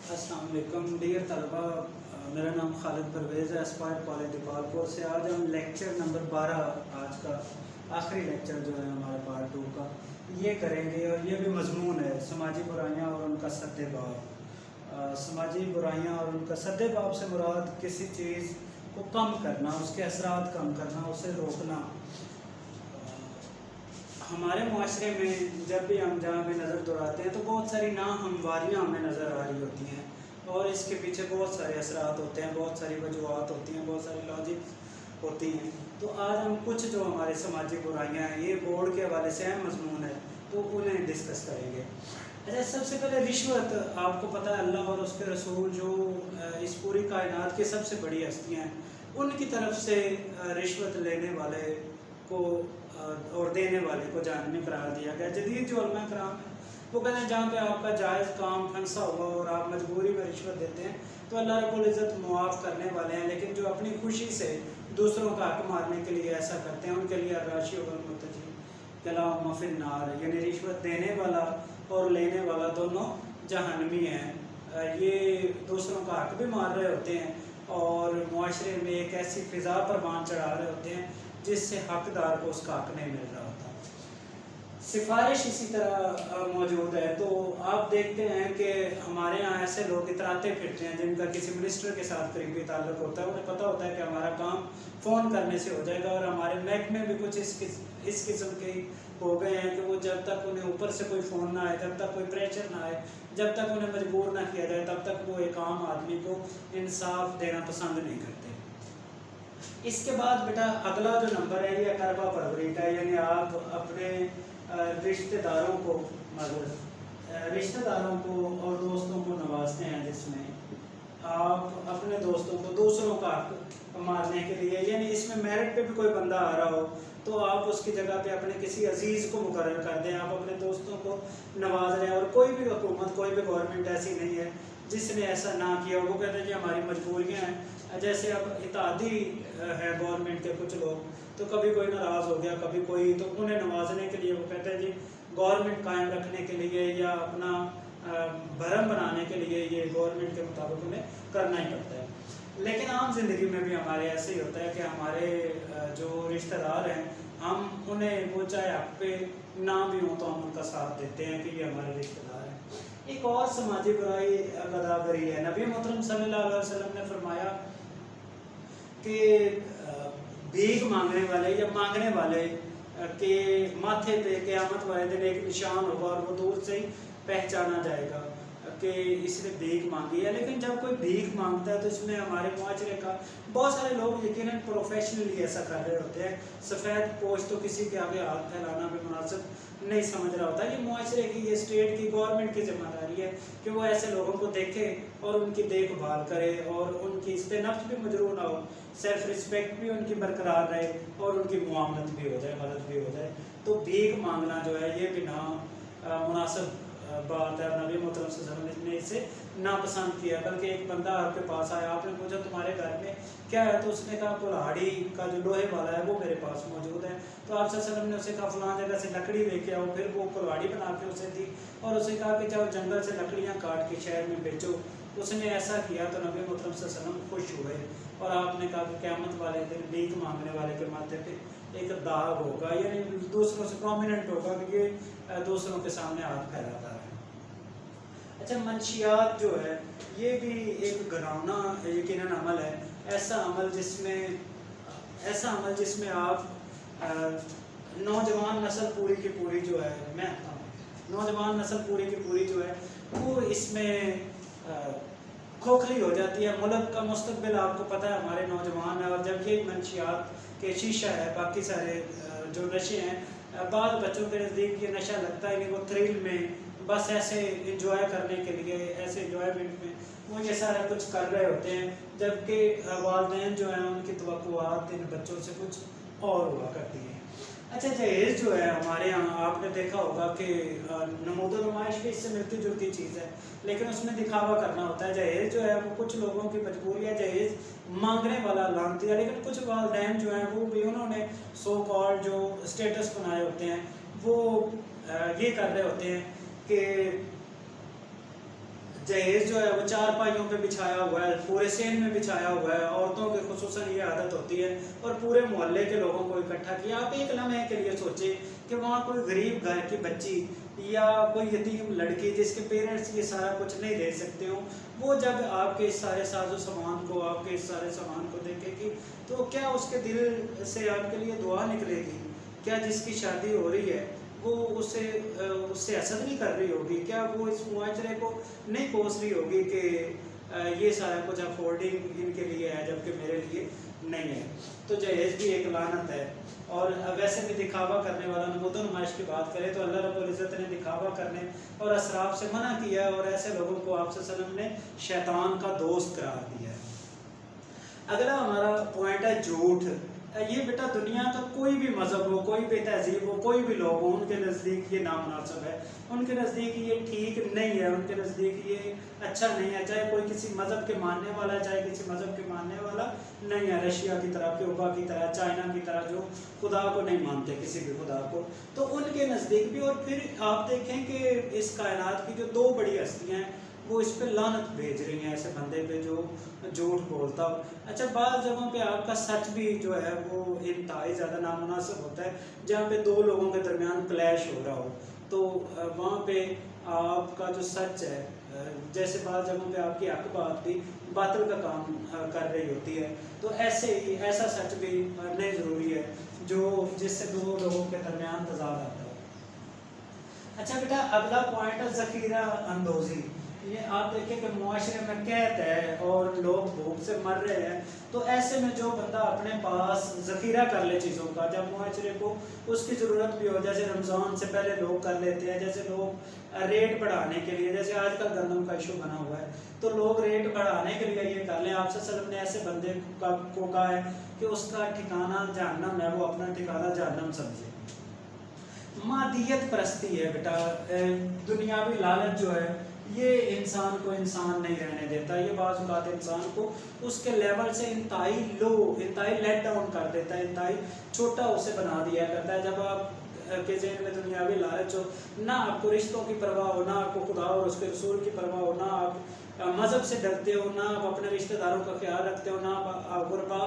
अस्सलाम वालेकुम डियर तलबा, मेरा नाम खालिद परवेज़ है, एस्पायर कॉलेज दीपालपुर से। आज हम लेक्चर नंबर 12, आज का आखिरी लेक्चर जो है हमारे पार्ट 2 का, ये करेंगे। और ये भी मजमून है समाजी बुराइयां और उनका सद्देबाब। समाजी बुराइयां और उनका सद्देबाब से मुराद किसी चीज़ को कम करना, उसके असरात कम करना, उसे रोकना। हमारे मुआशरे में जब भी हम जहाँ भी नज़र दौड़ाते हैं तो बहुत सारी नाहमवारियाँ हमें नज़र आ रही होती हैं और इसके पीछे बहुत सारे असरात होते हैं, बहुत सारी वजूहत होती हैं, बहुत सारी लॉजिक्स होती हैं। तो आज हम कुछ जो हमारे समाजी बुराइयाँ हैं, ये बोर्ड के हवाले से अहम मजमून है, तो उन्हें डिस्कस करेंगे। अच्छा, सबसे पहले रिश्वत। आपको पता है अल्लाह और उसके रसूल जो इस पूरी कायनात की सबसे बड़ी हस्तियाँ हैं, उनकी तरफ से रिश्वत लेने वाले को और देने वाले को जानवी करार दिया गया। जदीद जो उलमा कराम है वो कहते हैं जहाँ पे आपका जायज़ काम फंसा हुआ और आप मजबूरी में रिश्वत देते हैं तो अल्लाह रब्बुल इज़्ज़त मुआफ़ करने वाले हैं, लेकिन जो अपनी खुशी से दूसरों का हक मारने के लिए ऐसा करते हैं उनके लिए राशि वल मुतजी कलाम फिन्नार, यानी रिश्वत देने वाला और लेने वाला दोनों जहन्नमी हैं। ये दूसरों का हक भी मार रहे होते हैं और मुआशरे में एक ऐसी फ़िज़ा पर बांध चढ़ा रहे होते हैं जिससे हकदार को उसका हक नहीं मिल रहा होता। सिफारिश इसी तरह मौजूद है। तो आप देखते हैं कि हमारे यहाँ ऐसे लोग इतराते फिरते हैं जिनका किसी मिनिस्टर के साथ करीबी ताल्लुक़ होता है, उन्हें पता होता है कि हमारा काम फ़ोन करने से हो जाएगा और हमारे महकमे भी कुछ इस किस्म के हो गए हैं कि वो जब तक उन्हें ऊपर से कोई फ़ोन ना आए, जब तक कोई प्रेशर ना आए, जब तक उन्हें मजबूर ना किया जाए, तब तक वो एक आम आदमी को इंसाफ देना पसंद नहीं करते। इसके बाद बेटा अगला जो नंबर है ये अकरबा परवरी का, यानी आप अपने रिश्तेदारों को और दोस्तों को नवाजते हैं, जिसमें आप अपने दोस्तों को दूसरों का हक मारने के लिए, यानी इसमें मेरिट पे भी कोई बंदा आ रहा हो तो आप उसकी जगह पे अपने किसी अजीज़ को मुकर्रर कर दें, आप अपने दोस्तों को नवाज रहे हैं। और कोई भी हुकूमत, कोई भी गवर्नमेंट ऐसी नहीं है जिसने ऐसा ना किया। वो कहते हैं कि हमारी मजबूरियाँ हैं। जैसे अब इत्तेहादी है गवर्नमेंट के कुछ लोग, तो कभी कोई नाराज़ हो गया, कभी कोई, तो उन्हें नवाजने के लिए वो कहते हैं जी गवर्नमेंट कायम रखने के लिए या अपना भरम बनाने के लिए ये गवर्नमेंट के मुताबिक उन्हें करना ही पड़ता है। लेकिन आम जिंदगी में भी हमारे ऐसे ही होता है कि हमारे जो रिश्तेदार हैं, हम उन्हें वो चाहे हक पे ना भी हो तो हम उनका साथ देते हैं कि ये हमारे रिश्तेदार हैं। एक और समाजी बुराई गदागरी है। नबी मोहतरम सल्लल्लाहु अलैहि वसल्लम ने फरमाया कि भीख मांगने वाले या मांगने वाले के माथे पे क़यामत वाले दिन एक निशान होगा और वो दूर से ही पहचाना जाएगा कि इसने भीख मांगी है। लेकिन जब कोई भीख मांगता है तो इसमें हमारे मुआशरे का बहुत सारे लोग यकीनन प्रोफेशनली ऐसा कर रहे होते हैं। सफ़ेद पोश तो किसी के आगे हाथ फैलाना भी मुनासिब नहीं समझ रहा होता। ये मुआशरे की, ये स्टेट की, गवर्नमेंट की जिम्मेदारी है कि वो ऐसे लोगों को देखे और उनकी देखभाल करे और उनकी इस्ते नफ्स भी मजरूह ना हो, सेल्फ रिस्पेक्ट भी उनकी बरकरार रहे और उनकी मुआमलत भी हो जाए, मदद भी हो जाए। तो भीख मांगना जो है ये बिना मुनासिब बात है। नबी मोहतरम सल्लल्लाहु अलैहि वसल्लम ने इसे नापसंद किया। बल्कि एक बंदा आपके पास आया, आपने पूछा तुम्हारे घर में क्या है, तो उसने कहा कुल्हाड़ी का जो लोहे वाला है वो मेरे पास मौजूद है। तो आप सल्लल्लाहु अलैहि वसल्लम ने उसे कहा फलां जगह से लकड़ी लेके आओ, फिर वो कुल्हाड़ी बना के उसे दी और उसे कहा कि जाओ जंगल से लकड़ियाँ काट के शहर में बेचो। उसने ऐसा किया तो नबी मोहतरम सल्लल्लाहु अलैहि वसल्लम खुश हुए और आपने कहा कि क़यामत वाले दिन भीख मांगने वाले के माथे पे एक दाग होगा, यानी दूसरों से प्रोमिनेंट होगा कि ये दूसरों के सामने हाथ फैलाता है। अच्छा, मंशियात जो है ये भी एक घिनौना यकीनन अमल है। ऐसा अमल जिसमें आप नौजवान नस्ल पूरी की पूरी जो है, नौजवान नस्ल पूरी की पूरी जो है वो इसमें खोखली हो जाती है। मुल्क का मुस्तकबिल आपको पता है हमारे नौजवान है, और जब ये मंशियात के शीशा है, बाकी सारे जो नशे हैं, बाद बच्चों के नज़दीक ये नशा लगता है कि वो थ्रिल में बस ऐसे इंजॉय करने के लिए, ऐसे इंजॉयमेंट में वो ये सारा कुछ कर रहे होते हैं, जबकि वालिदैन जो हैं उनकी तवक्कुआत इन बच्चों से कुछ और हुआ करती है। अच्छा, जहेज़ जो है हमारे यहाँ आपने देखा होगा कि नमूद नुमाइश की इससे मिलती जुलती चीज़ है, लेकिन उसमें दिखावा करना होता है। जहेज़ जो है वो कुछ लोगों की मजबूरी है, जहेज़ मांगने वाला लानती है, लेकिन कुछ वालिदैन जो हैं वो भी उन्होंने सो कॉल्ड जो स्टेटस बनाए होते हैं वो ये कर रहे होते हैं कि जहेज जो है वो चार पाइयों पे बिछाया हुआ है, पूरे सेन में बिछाया हुआ है। औरतों के खुसूसन ये आदत होती है, और पूरे मोहल्ले के लोगों को इकट्ठा किया। आप एक लम्हे के लिए सोचें कि वहाँ कोई गरीब घर की बच्ची या कोई यतीम लड़की जिसके पेरेंट्स ये सारा कुछ नहीं दे सकते हो, वो जब आपके इस सारे साजो सामान को, आपके इस सारे सामान को देखेगी, तो क्या उसके दिल से आपके लिए दुआ निकलेगी? क्या जिसकी शादी हो रही है वो उससे हसद नहीं कर रही होगी? क्या वो इस मुआशरे को नहीं कोस रही होगी कि ये सारा कुछ अफोर्डिंग इनके लिए है जबकि मेरे लिए नहीं है? तो जहेज भी एक लानत है। और वैसे भी दिखावा करने वाला, नमूदो नुमाइश की बात करें तो अल्लाह रब्बुल इज़्ज़त ने दिखावा करने और असराफ से मना किया, और ऐसे लोगों को आप सल्लल्लाहु अलैहि वसल्लम ने शैतान का दोस्त करार दिया है। अगला हमारा पॉइंट है झूठ। ये बेटा दुनिया का कोई भी मज़हब हो, कोई भी तहजीब हो, कोई भी लोग हो, उनके नज़दीक ये नामुनासिब है, उनके नज़दीक ये ठीक नहीं है, उनके नज़दीक ये अच्छा नहीं है। चाहे कोई किसी मज़हब के मानने वाला है, चाहे किसी मज़हब के मानने वाला नहीं है, रशिया की तरह, क्यूबा की तरह, चाइना की तरह, जो खुदा को नहीं मानते, किसी भी खुदा को, तो उनके नज़दीक भी। और फिर आप देखें कि इस कायनात की जो दो बड़ी हस्तियाँ हैं वो इस पे लानत भेज रही हैं ऐसे बंदे पे जो झूठ बोलता हो। अच्छा, बाज़ जगहों पे आपका सच भी जो है वो इंतहाई ज़्यादा नामुनासिब होता है, जहाँ पे दो लोगों के दरमियान क्लैश हो रहा हो, तो वहाँ पे आपका जो सच है, जैसे बाज़ जगहों पे आपकी हक बात भी बातिल का काम कर रही होती है, तो ऐसे ही ऐसा सच भी नहीं ज़रूरी है जो जिससे दो लोगों के दरमियान तज़ाद आता हो। अच्छा बेटा, अगला पॉइंट है ज़ख़ीरा अंदोज़ी। ये आप देखें कि मुआशरे में कैद है और लोग भूख से मर रहे हैं, तो ऐसे में जो बंदा अपने पास ज़ख़ीरा कर ले चीज़ों का, जब मुआशरे को उसकी ज़रूरत भी हो, जैसे रमज़ान से पहले लोग कर लेते हैं, जैसे लोग रेट बढ़ाने के लिए, जैसे आजकल गंदम का इशू बना हुआ है, तो लोग रेट बढ़ाने के लिए ये कर लें। आप सल्लल्लाहु अलैहि वसल्लम ने ऐसे बंदे को कहा है कि उसका ठिकाना जहन्नम है, वो अपना ठिकाना जहन्नम समझे। मादियत परस्ती है बेटा, दुनियावी लालच जो है ये इंसान को इंसान नहीं रहने देता। ये बाज़ औक़ात इंसान को उसके लेवल से इंतहाई लो, इंतहाई लेट डाउन कर देता है, इंतहाई छोटा उसे बना दिया करता है। जब आप के ज़हन में दुनियावी लालच हो, ना आपको रिश्तों की परवाह हो, ना आपको खुदा और उसके रसूल की परवाह हो, ना आप मज़हब से डरते हो, ना आप अपने रिश्तेदारों का ख्याल रखते हो, ना गुरबा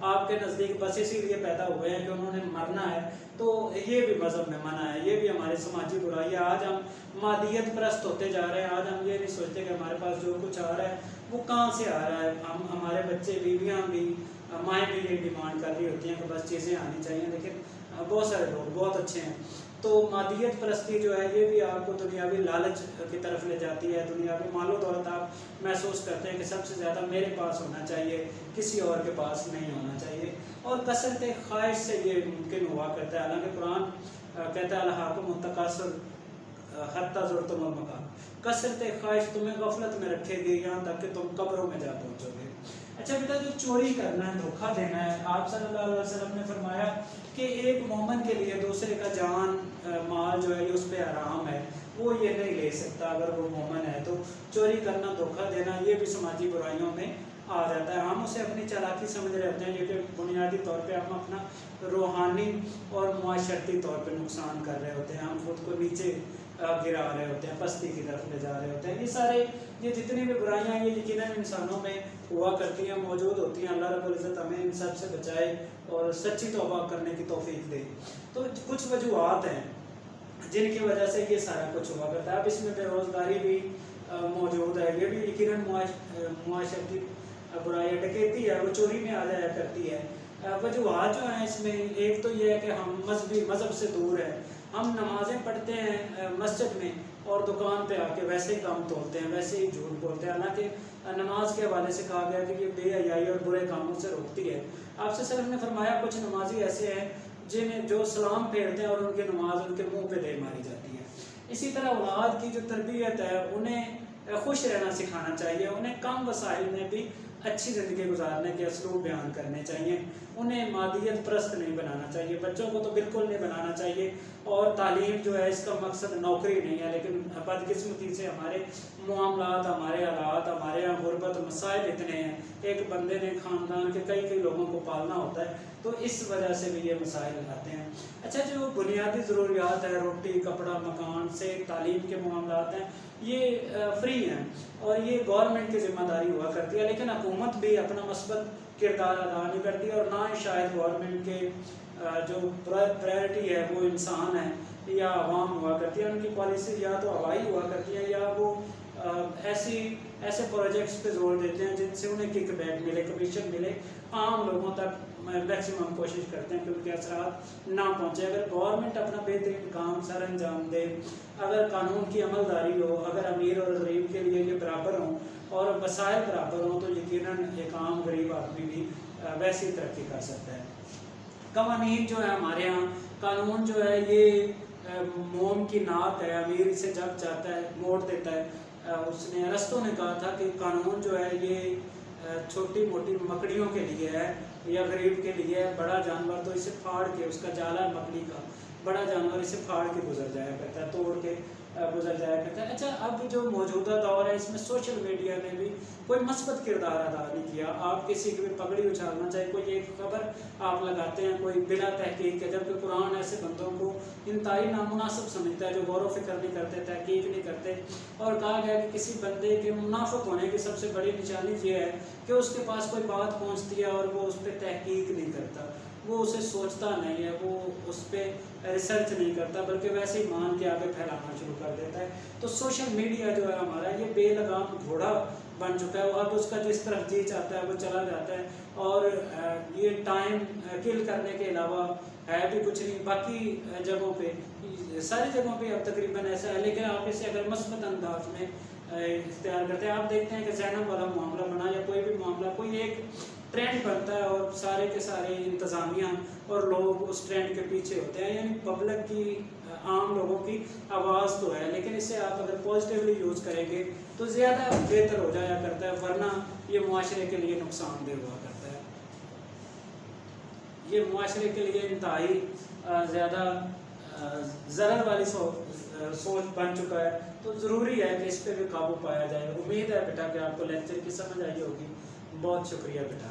आपके नज़दीक बस इसीलिए पैदा हुए हैं कि उन्होंने मरना है, तो ये भी मज़हब में मना है। ये भी हमारी समाजी बुराई है। आज हम मादियत परस्त होते जा रहे हैं। आज हम ये नहीं सोचते कि हमारे पास जो कुछ आ रहा है वो कहाँ से आ रहा है। हम, हमारे बच्चे, बीवियाँ भी, माएँ भी ये डिमांड कर रही होती हैं कि बस चीज़ें आनी चाहिए, लेकिन बहुत सारे लोग बहुत अच्छे हैं। तो मादियत परस्ती जो है ये भी आपको दुनियावी लालच की तरफ ले जाती है। दुनियावी मालो दौलत आप महसूस करते हैं कि सबसे ज़्यादा मेरे पास होना चाहिए, किसी और के पास नहीं होना चाहिए, और कसरत ख्वाहिश से ये मुमकिन हुआ करता है। हालांकि कुरान कहता है अल्हाकुमुत तकासुर हत्ता ज़ुरतुमुल मक़ाबिर, कसरत ख्वाहिश तुम्हें गफलत में रखेगी यहाँ तक कि तुम कब्रों में जा पहुँचोगे। अच्छा बेटा, जो चोरी करना है, धोखा देना है, आप सल्लल्लाहु अलैहि वसल्लम ने फरमाया कि एक मोमिन के लिए दूसरे का जान माल जो है ये उस पर हराम है, वो ये नहीं ले सकता अगर वो मोमिन है। तो चोरी करना, धोखा देना, ये भी समाजी बुराइयों में आ जाता है। हम उसे अपनी चालाकी समझ रहे होते हैं, क्योंकि बुनियादी तौर पे हम अपना रूहानी और मुआशरती तौर पे नुकसान कर रहे होते हैं। हम खुद को नीचे गिरा रहे होते हैं, पस्ती की तरफ ले जा रहे होते हैं। ये जितनी भी बुराइयाँ ये यकीनन इंसानों में हुआ करती हैं, मौजूद होती हैं। अल्लाह रब्बुल इज़्ज़त हमें इन सब से बचाए और सच्ची तौबा करने की तौफीक दे। तो कुछ वजूहात हैं जिनकी वजह से ये सारा कुछ हुआ करता है। अब इसमें बेरोज़गारी भी मौजूद है, ये भी यकीनन मुआशरती बुराई, डकैती है, वो चोरी में आ जाया करती है। वजूहात जो हैं इसमें, एक तो ये है कि हम मज़हब से दूर है। हम नमाज़ें पढ़ते हैं मस्जिद में और दुकान पे आके वैसे ही काम तोलते हैं, वैसे ही झूठ बोलते हैं। हालांकि नमाज के हवाले से कहा गया कि ये बेहयाई और बुरे कामों से रोकती है। आपसे सल्लल्लाहु अलैहि वसल्लम ने फरमाया कुछ नमाजी ऐसे हैं जिन्हें जो सलाम फेरते हैं और उनकी नमाज उनके मुंह पे दे मारी जाती है। इसी तरह औलाद की जो तरबियत है, उन्हें खुश रहना सिखाना चाहिए, उन्हें कम वसाइल में भी अच्छी ज़िंदगी गुजारने के असलूब बयान करने चाहिए। उन्हें मादियत परस्त नहीं बनाना चाहिए, बच्चों को तो बिल्कुल नहीं बनाना चाहिए। और तालीम जो है इसका मकसद नौकरी नहीं है, लेकिन बदकिस्मती से हमारे मामलात, हमारे हालात, हमारे यहाँ गुर्बत मसाइल इतने हैं। एक बंदे ने ख़ानदान के कई लोगों को पालना होता है, तो इस वजह से भी ये मसाइल आते हैं। अच्छा, जो बुनियादी ज़रूरियात है, रोटी, कपड़ा, मकान से तालीम के मामलात हैं, ये फ्री हैं और ये गवर्नमेंट की जिम्मेदारी हुआ करती है, लेकिन हुकूमत भी अपना मस्बत किरदार अदा नहीं करती और ना ही शायद गवर्नमेंट के जो प्रायोरिटी है वो इंसान है या आवाम हुआ करती है। उनकी पॉलिसी या तो हवाई हुआ करती है या वो ऐसे प्रोजेक्ट्स पे जोर देते हैं जिनसे उन्हें किकबैक मिले, कमीशन मिले, आम लोगों तक मैक्सिमम कोशिश करते हैं कि उनके असरात ना पहुँचे। अगर गवर्नमेंट अपना बेहतरीन काम सर अंजाम दे, अगर कानून की अमलदारी हो, अगर अमीर और गरीब के लिए ये बराबर हों और वसाइल बराबर हों, तो यकीनन एक आम गरीब आदमी भी वैसी तरक्की कर सकता है। कवानीन जो है हमारे यहाँ, कानून जो है ये मोम की नाक है, अमीर इसे जब चाहता है मोड़ देता है। उसने अरस्तु ने कहा था कि कानून जो है ये छोटी मोटी मकड़ियों के लिए है या गरीब के लिए है, बड़ा जानवर तो इसे फाड़ के, उसका जाला है मकड़ी का, बड़ा जानवर इसे फाड़ के गुजर जाया करता है, तोड़ के गुजर जाया करता है। अच्छा, अब जो मौजूदा दौर है इसमें सोशल मीडिया ने भी कोई मस्बत किरदार अदा नहीं किया। आप किसी की भी पगड़ी उछालना चाहे, कोई एक खबर आप लगाते हैं कोई बिला तहकीक के, जबकि कुरान ऐसे बंदों को इंतहाई नामुनासिब समझता है जो गौर फिक्र नहीं करते, तहकीक नहीं करते। और कहा गया कि किसी बंदे के मुनाफिक होने की सबसे बड़ी निशानी ये है कि उसके पास कोई बात पहुँचती है और वो उस पर तहकीक नहीं करता, वो उसे सोचता नहीं है, वो उस पर रिसर्च नहीं करता, बल्कि वैसे ही मान के आगे फैलाना शुरू कर देता है। तो सोशल मीडिया जो है हमारा, ये बेलगाम घोड़ा बन चुका है। अब उसका जिस तरफ जी चाहता है वो चला जाता है और ये टाइम किल करने के अलावा है भी कुछ नहीं। बाकी जगहों पे, सारी जगहों पे अब तकरीबन ऐसा है, लेकिन आप इसे अगर मस्बत अंदाज में इख्तियार करते हैं, आप देखते हैं कि ज़ैनब वाला मामला बना या कोई भी मामला, कोई एक ट्रेंड बनता है और सारे के सारे इंतज़ामिया और लोग उस ट्रेंड के पीछे होते हैं, यानी पब्लिक की, आम लोगों की आवाज़ तो है, लेकिन इसे आप अगर पॉजिटिवली यूज़ करेंगे तो ज़्यादा बेहतर हो जाया करता है, वरना ये मुआशरे के लिए नुकसानदेह हुआ करता है। ये मुआशरे के लिए इंतहाई ज़्यादा ज़रर वाली सोच बन चुका है, तो ज़रूरी है कि इस पर भी काबू पाया जाए। उम्मीद है बेटा कि आपको लेक्चर की समझ आई होगी। बहुत शुक्रिया बेटा।